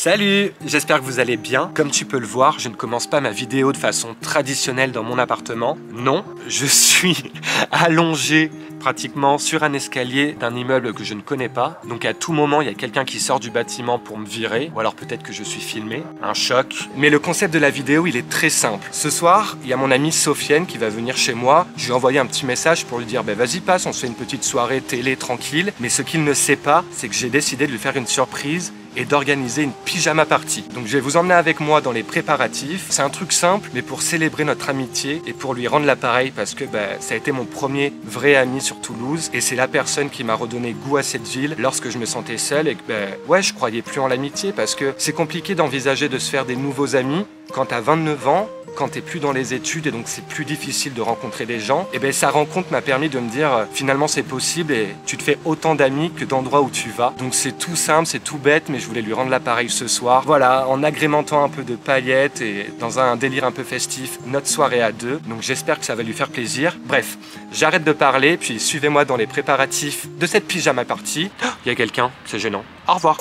Salut, j'espère que vous allez bien. Comme tu peux le voir, je ne commence pas ma vidéo de façon traditionnelle dans mon appartement. Non, je suis allongé pratiquement sur un escalier d'un immeuble que je ne connais pas. Donc à tout moment, il y a quelqu'un qui sort du bâtiment pour me virer. Ou alors peut-être que je suis filmé. Un choc. Mais le concept de la vidéo, il est très simple. Ce soir, il y a mon amie Sofiane qui va venir chez moi. Je lui ai envoyé un petit message pour lui dire vas-y passe, on se fait une petite soirée télé tranquille. Mais ce qu'il ne sait pas, c'est que j'ai décidé de lui faire une surprise et d'organiser une pyjama party. Donc je vais vous emmener avec moi dans les préparatifs. C'est un truc simple, mais pour célébrer notre amitié et pour lui rendre l'appareil parce que ça a été mon premier vrai ami sur Toulouse et c'est la personne qui m'a redonné goût à cette ville lorsque je me sentais seul et que ouais, je croyais plus en l'amitié parce que c'est compliqué d'envisager de se faire des nouveaux amis quand t'as 29 ans, quand t'es plus dans les études et donc c'est plus difficile de rencontrer des gens. Et sa rencontre m'a permis de me dire finalement c'est possible et tu te fais autant d'amis que d'endroits où tu vas. Donc c'est tout simple, c'est tout bête, mais je voulais lui rendre l'appareil ce soir. Voilà, en agrémentant un peu de paillettes et dans un délire un peu festif, notre soirée à deux. Donc j'espère que ça va lui faire plaisir. Bref, j'arrête de parler, puis suivez-moi dans les préparatifs de cette pyjama party. Il y a quelqu'un, c'est gênant. Au revoir.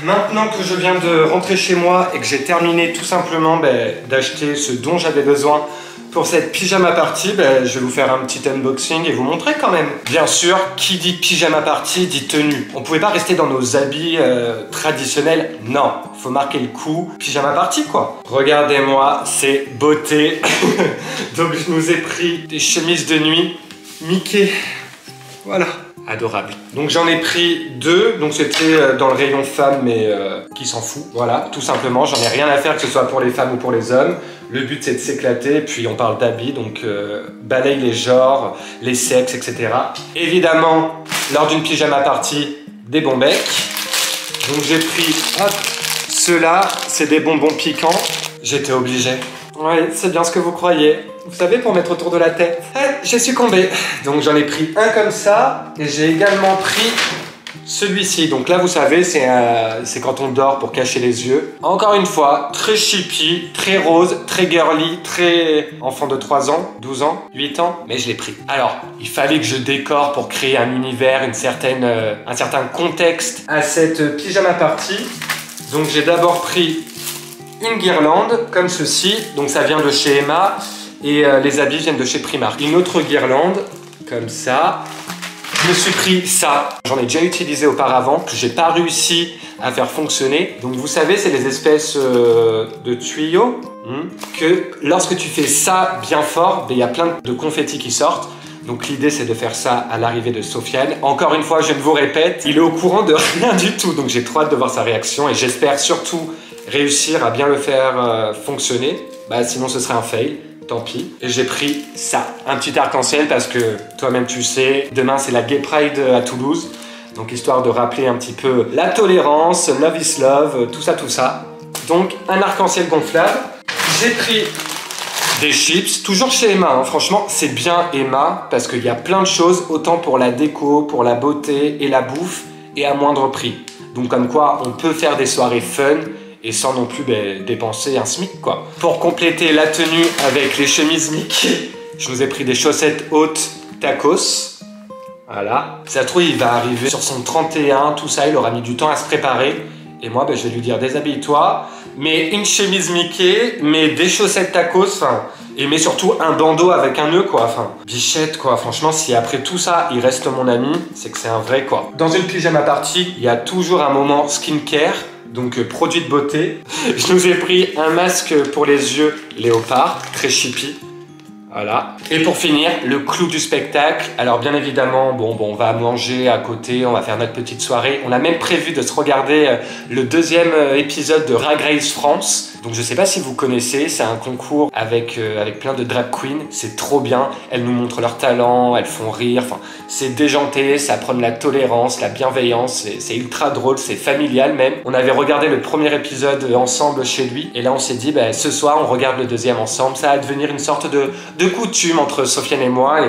Maintenant que je viens de rentrer chez moi et que j'ai terminé tout simplement d'acheter ce dont j'avais besoin pour cette pyjama party, je vais vous faire un petit unboxing et vous montrer quand même. Bien sûr, qui dit pyjama party dit tenue. On pouvait pas rester dans nos habits traditionnels. Non, faut marquer le coup. Pyjama party quoi. Regardez-moi, c'est beauté. Donc je nous ai pris des chemises de nuit Mickey. Voilà. Adorable. Donc j'en ai pris deux, donc c'était dans le rayon femmes mais qui s'en fout. Voilà, tout simplement, j'en ai rien à faire que ce soit pour les femmes ou pour les hommes. Le but c'est de s'éclater, puis on parle d'habits, donc balaye les genres, les sexes, etc. Évidemment, lors d'une pyjama party, des bons becs. Donc j'ai pris, hop, ceux-là, c'est des bonbons piquants. J'étais obligé. Ouais, c'est bien ce que vous croyez. Vous savez, pour mettre autour de la tête. J'ai succombé. Donc j'en ai pris un comme ça. Et j'ai également pris celui-ci. Donc là, vous savez, c'est quand on dort pour cacher les yeux. Encore une fois, très chippy, très rose, très girly, très enfant de 3 ans, 12 ans, 8 ans. Mais je l'ai pris. Alors, il fallait que je décore pour créer un univers, un certain contexte à cette pyjama party. Donc j'ai d'abord pris une guirlande comme ceci. Donc ça vient de chez Emma. Et les habits viennent de chez Primark. Une autre guirlande, comme ça. Je me suis pris ça. J'en ai déjà utilisé auparavant, que j'ai pas réussi à faire fonctionner. Donc vous savez, c'est des espèces de tuyaux que lorsque tu fais ça bien fort, il y a plein de confettis qui sortent. Donc l'idée c'est de faire ça à l'arrivée de Sofiane. Encore une fois, je ne vous répète, il est au courant de rien du tout. Donc j'ai trop hâte de voir sa réaction et j'espère surtout réussir à bien le faire fonctionner. Sinon ce serait un fail. Tant pis. Et j'ai pris ça, un petit arc-en-ciel parce que toi-même tu sais, demain c'est la Gay Pride à Toulouse. Donc histoire de rappeler un petit peu la tolérance, love is love, tout ça. Donc un arc-en-ciel gonflable. J'ai pris des chips, toujours chez Emma. Hein. Franchement, c'est bien Emma parce qu'il y a plein de choses, autant pour la déco, pour la beauté et la bouffe et à moindre prix. Donc comme quoi, on peut faire des soirées fun et sans non plus dépenser un SMIC quoi. Pour compléter la tenue avec les chemises Mickey, je vous ai pris des chaussettes hautes tacos. Voilà. Ça se trouve, il va arriver sur son 31, tout ça, il aura mis du temps à se préparer. Et moi, je vais lui dire déshabille-toi, mets une chemise Mickey, mets des chaussettes tacos, et mets surtout un bandeau avec un nœud quoi. Bichette quoi. Franchement, si après tout ça, il reste mon ami, c'est que c'est un vrai quoi. Dans une pyjama party, il y a toujours un moment skincare. donc produit de beauté. Je nous ai pris un masque pour les yeux léopard, très chippy. Voilà. Et pour finir, le clou du spectacle. Alors bien évidemment, bon, on va manger à côté, on va faire notre petite soirée. On a même prévu de se regarder le deuxième épisode de Drag Race France. Donc je sais pas si vous connaissez, c'est un concours avec plein de drag queens. C'est trop bien, elles nous montrent leur talent, elles font rire. Enfin, c'est déjanté, ça prône la tolérance, la bienveillance. C'est ultra drôle, c'est familial même. On avait regardé le premier épisode ensemble chez lui. Et là on s'est dit, bah, ce soir on regarde le deuxième ensemble. Ça va devenir une sorte de coutume entre Sofiane et moi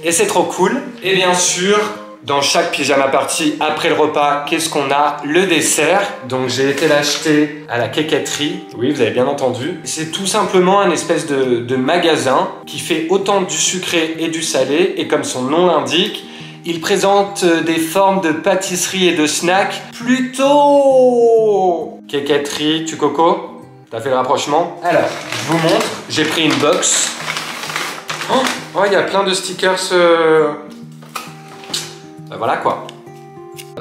et c'est trop cool. Et bien sûr, dans chaque pyjama party, après le repas, qu'est-ce qu'on a? Le dessert. Donc j'ai été l'acheter à la quéquetterie. Oui, vous avez bien entendu. C'est tout simplement un espèce de magasin qui fait autant du sucré et du salé. Et comme son nom l'indique, il présente des formes de pâtisserie et de snacks plutôt... Quéquetterie, tu coco? T'as fait le rapprochement? Alors, je vous montre. J'ai pris une box. Oh, il y a plein de stickers. Ben voilà quoi.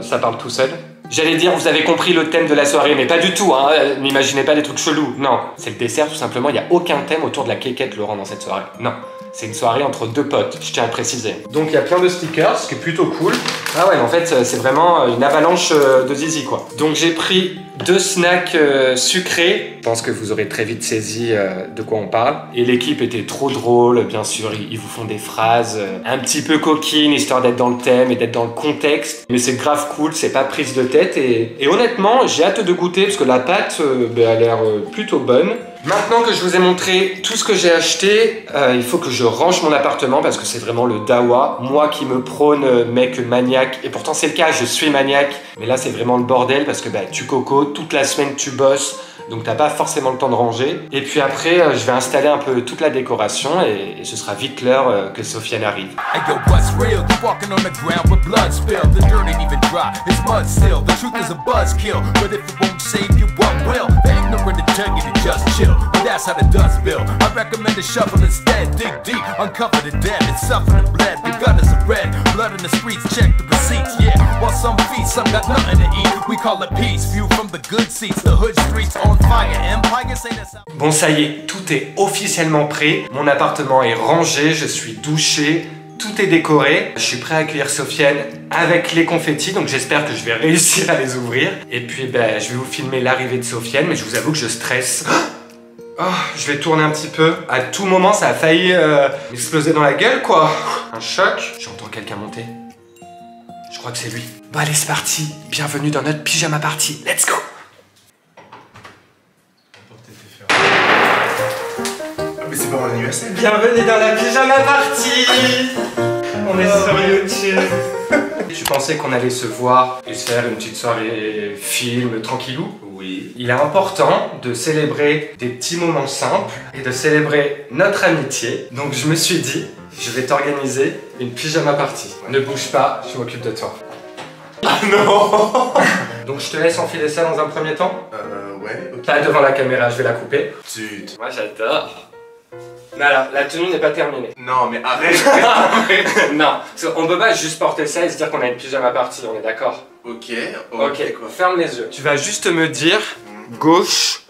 Ça parle tout seul. J'allais dire, vous avez compris le thème de la soirée, mais pas du tout, hein. N'imaginez pas des trucs chelous. Non, c'est le dessert tout simplement. Il n'y a aucun thème autour de la quéquette, Laurent, dans cette soirée. Non. C'est une soirée entre deux potes, je tiens à le préciser. Donc il y a plein de stickers, ce qui est plutôt cool. Ah ouais, en fait, c'est vraiment une avalanche de zizi, quoi. Donc j'ai pris 2 snacks sucrés. Je pense que vous aurez très vite saisi de quoi on parle. Et l'équipe était trop drôle, bien sûr. Ils vous font des phrases un petit peu coquines, histoire d'être dans le thème et d'être dans le contexte. Mais c'est grave cool, c'est pas prise de tête. Et honnêtement, j'ai hâte de goûter, parce que la pâte a l'air plutôt bonne. Maintenant que je vous ai montré tout ce que j'ai acheté, il faut que je range mon appartement parce que c'est vraiment le dawa. Moi qui me prône mec maniaque, et pourtant c'est le cas, je suis maniaque. Mais là c'est vraiment le bordel parce que tu coco, toute la semaine tu bosses, donc t'as pas forcément le temps de ranger. Et puis après, je vais installer un peu toute la décoration et ce sera vite l'heure que Sofiane arrive. That's how the dust build. I recommend a shovel instead. Dig deep, uncover the dead. It's suffering and bled. The gutters are red. Blood in the streets, check the receipts. Yeah, while some feast, some got nothing to eat. We call it peace. View from the good seats. The hood streets on fire. Empire say that's how... Bon, ça y est, tout est officiellement prêt. Mon appartement est rangé, je suis douché. Tout est décoré. Je suis prêt à accueillir Sofiane avec les confettis, donc j'espère que je vais réussir à les ouvrir. Et puis, je vais vous filmer l'arrivée de Sofiane, mais je vous avoue que je stresse. Oh, je vais tourner un petit peu. À tout moment, ça a failli m'exploser dans la gueule, quoi. Un choc. J'entends quelqu'un monter. Je crois que c'est lui. Bon, allez, c'est parti. Bienvenue dans notre pyjama party. Let's go. Mais c'est pas mon anniversaire. Bienvenue dans la pyjama party. On est sur YouTube. Tu pensais qu'on allait se voir et se faire une petite soirée film tranquillou? Oui. Il est important de célébrer des petits moments simples et de célébrer notre amitié. Donc je me suis dit, je vais t'organiser une pyjama party. Ouais. Ne bouge pas, je m'occupe de toi. Ah non. Donc je te laisse enfiler ça dans un premier temps. Ouais, ok. Pas devant la caméra, je vais la couper. Zut. Moi j'adore. Mais alors, la tenue n'est pas terminée. Non, mais arrête. Non, on peut pas juste porter ça et se dire qu'on a une pyjama party, on est d'accord? Ok, quoi. Ferme les yeux. Tu vas juste me dire gauche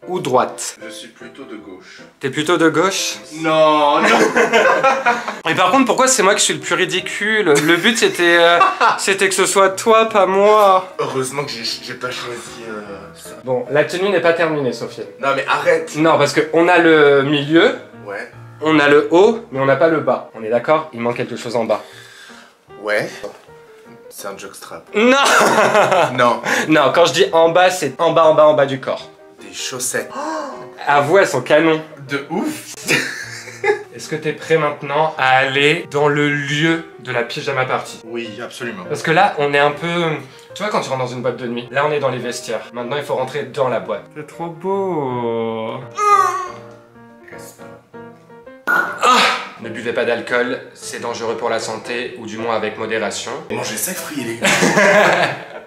ou droite. Je suis plutôt de gauche. T'es plutôt de gauche? Non, non. Et par contre, pourquoi c'est moi qui suis le plus ridicule? Le but c'était que ce soit toi, pas moi. Heureusement que j'ai pas choisi ça. Bon, la tenue n'est pas terminée, Sofiane. Non, mais arrête. Non, parce qu'on a le milieu. Ouais. On a le haut, mais on n'a pas le bas. On est d'accord? Il manque quelque chose en bas. Ouais. C'est un jockstrap. Non. Non. Non, quand je dis en bas, c'est en bas du corps. Des chaussettes. Avoue, elles sont canon. De ouf. Est-ce que t'es prêt maintenant à aller dans le lieu de la pyjama party? Oui, absolument. Parce que là, on est un peu... Tu vois quand tu rentres dans une boîte de nuit? Là, on est dans les vestiaires. Maintenant, il faut rentrer dans la boîte. C'est trop beau. Ne buvez pas d'alcool, c'est dangereux pour la santé, ou du moins avec modération. Mangez sec, fruits et légumes.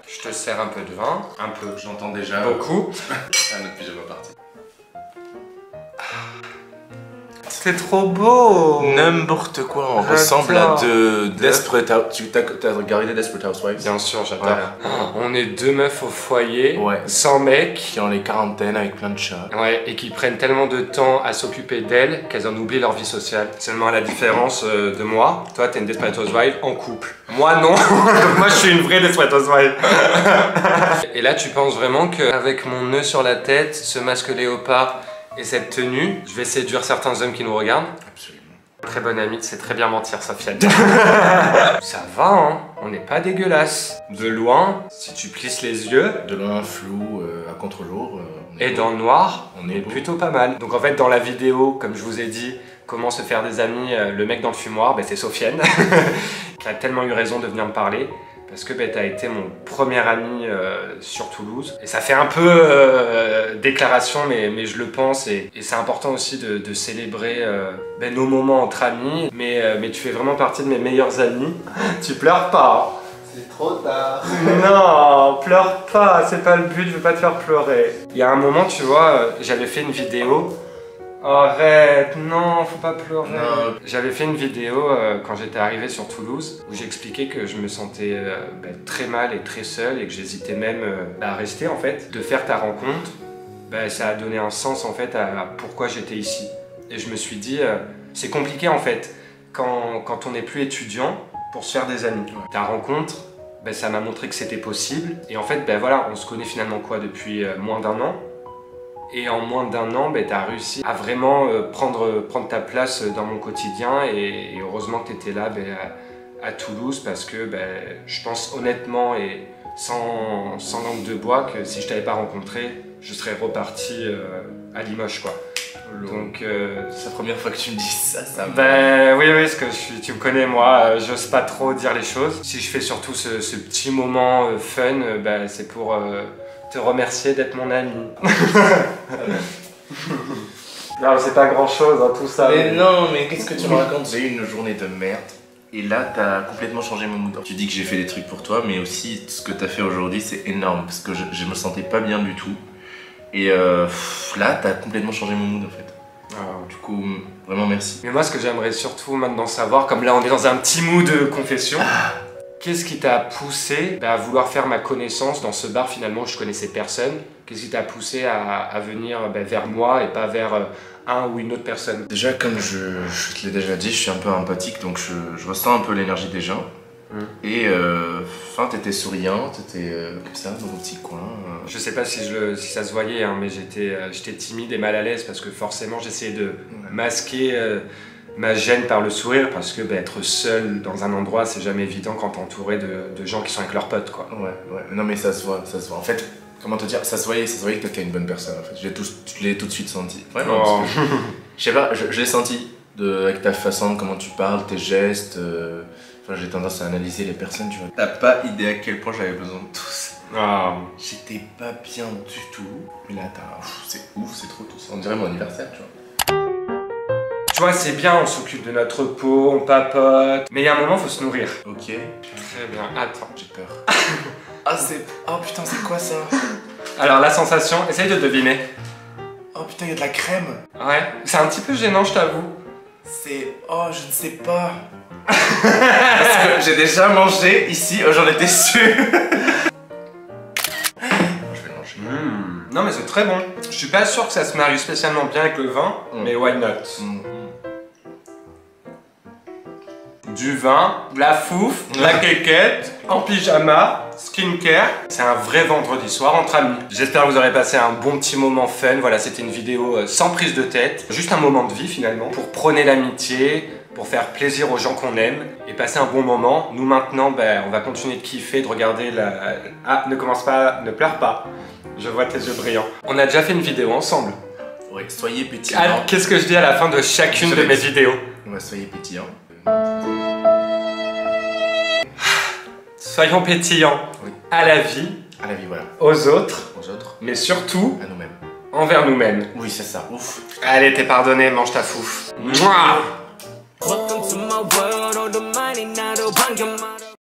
Je te sers un peu de vin, un peu. J'entends déjà. Beaucoup. À notre pyjama party. C'est trop beau. N'importe quoi, on ressemble à Desperate Housewives. T'as regardé Desperate Housewives? Bien sûr, j'adore. Ouais. On est deux meufs au foyer, Ouais. sans mec. Qui ont les quarantaines avec plein de chats. Ouais, et qui prennent tellement de temps à s'occuper d'elles qu'elles en oublient leur vie sociale. Seulement à la différence de moi, toi t'es une Desperate Housewife en couple. Moi non, donc moi je suis une vraie Desperate Housewife. Et là tu penses vraiment qu'avec mon nœud sur la tête, ce masque léopard et cette tenue, je vais séduire certains hommes qui nous regardent? Absolument. Très bonne amie, c'est très bien mentir, Sofiane. Ça va, hein, on n'est pas dégueulasse. De loin, si tu plisses les yeux, De loin, flou, à contre-jour. et dans le noir, On est beau. plutôt pas mal. Donc en fait, dans la vidéo, comme je vous ai dit, comment se faire des amis, le mec dans le fumoir, ben, c'est Sofiane. Qui a tellement eu raison de venir me parler. Parce que ben, t'as été mon premier ami sur Toulouse. Et ça fait un peu déclaration, mais je le pense. Et c'est important aussi de célébrer ben, nos moments entre amis. Mais tu fais vraiment partie de mes meilleurs amis. Tu pleures pas. C'est trop tard. Non, pleure pas, c'est pas le but, je veux pas te faire pleurer. Il y a un moment, tu vois, j'avais fait une vidéo. Arrête, non, faut pas pleurer. J'avais fait une vidéo quand j'étais arrivé sur Toulouse où j'expliquais que je me sentais très mal et très seul et que j'hésitais même à rester en fait. De faire ta rencontre, ça a donné un sens en fait à pourquoi j'étais ici. Et je me suis dit, c'est compliqué en fait quand on n'est plus étudiant pour se faire des amis. Ta rencontre, ça m'a montré que c'était possible. Et en fait, voilà, on se connaît finalement quoi depuis moins d'un an. Et en moins d'un an, tu as réussi à vraiment prendre ta place dans mon quotidien. Et heureusement que tu étais là à Toulouse parce que je pense honnêtement et sans langue de bois que si je t'avais pas rencontré, je serais reparti à Limoges quoi. Donc c'est la première fois que tu me dis ça oui, parce que tu me connais moi, j'ose pas trop dire les choses. Si je fais surtout ce petit moment fun, c'est pour te remercier d'être mon ami. Non, c'est pas grand chose hein, tout ça. Mais non, mais qu'est-ce que tu me racontes? J'ai eu une journée de merde. Et là, t'as complètement changé mon mood. Tu dis que j'ai fait des trucs pour toi, mais aussi ce que t'as fait aujourd'hui, c'est énorme. Parce que je me sentais pas bien du tout. Et là, t'as complètement changé mon mood en fait. Du coup, vraiment merci. Mais moi, ce que j'aimerais surtout maintenant savoir, comme là on est dans un petit mood de confession, qu'est-ce qui t'a poussé à vouloir faire ma connaissance dans ce bar finalement où je connaissais personne? Qu'est-ce qui t'a poussé à venir vers moi et pas vers un ou une autre personne? Déjà, comme je te l'ai déjà dit, je suis un peu empathique, donc je ressens un peu l'énergie des gens. Et t'étais souriant, t'étais comme ça dans mon petit coin. Je sais pas si ça se voyait, hein, mais j'étais timide et mal à l'aise parce que forcément j'essayais de masquer ma gêne par le sourire parce que être seul dans un endroit c'est jamais évident quand t'es entouré de gens qui sont avec leurs potes quoi. Ouais, non mais ça se voit, En fait, comment te dire, ça se voyait que t'étais une bonne personne en fait. Je l'ai tout de suite senti. Vraiment, parce que, je sais pas, je l'ai senti avec ta façon, comment tu parles, tes gestes. J'ai tendance à analyser les personnes, tu vois. T'as pas idée à quel point j'avais besoin de tout ça. J'étais pas bien du tout. Mais là, c'est ouf, c'est trop tout ça. On dirait mon anniversaire, tu vois. Tu vois, c'est bien, on s'occupe de notre peau, on papote. Mais il y a un moment, faut se nourrir. Ok. Très bien, attends. J'ai peur. Oh putain, c'est quoi ça? Alors, la sensation, essaye de deviner. Oh putain, il y a de la crème. Ouais, c'est un petit peu gênant, je t'avoue. Oh, je ne sais pas. Parce que j'ai déjà mangé ici, j'en étais sûr. Je vais le manger. Non mais c'est très bon. Je suis pas sûr que ça se marie spécialement bien avec le vin, mais why not? Du vin, de la fouffe, de la quéquette, en pyjama, skincare. C'est un vrai vendredi soir entre amis. J'espère que vous aurez passé un bon petit moment fun. Voilà, c'était une vidéo sans prise de tête. Juste un moment de vie finalement, pour prôner l'amitié, pour faire plaisir aux gens qu'on aime et passer un bon moment. Nous maintenant, on va continuer de kiffer, de regarder la... Ah, ne commence pas, ne pleure pas. Je vois tes yeux brillants. On a déjà fait une vidéo ensemble. Oui, soyez pétillants. Ah, qu'est-ce que je dis à la fin de chacune de mes vidéos? Soyez pétillants. Soyons pétillants. Oui. À la vie. À la vie, voilà. Aux autres. Mais surtout... à nous-mêmes. Envers nous-mêmes. Oui, c'est ça. Ouf. Allez, t'es pardonné, mange ta fouffe. Mouah. Welcome to my world.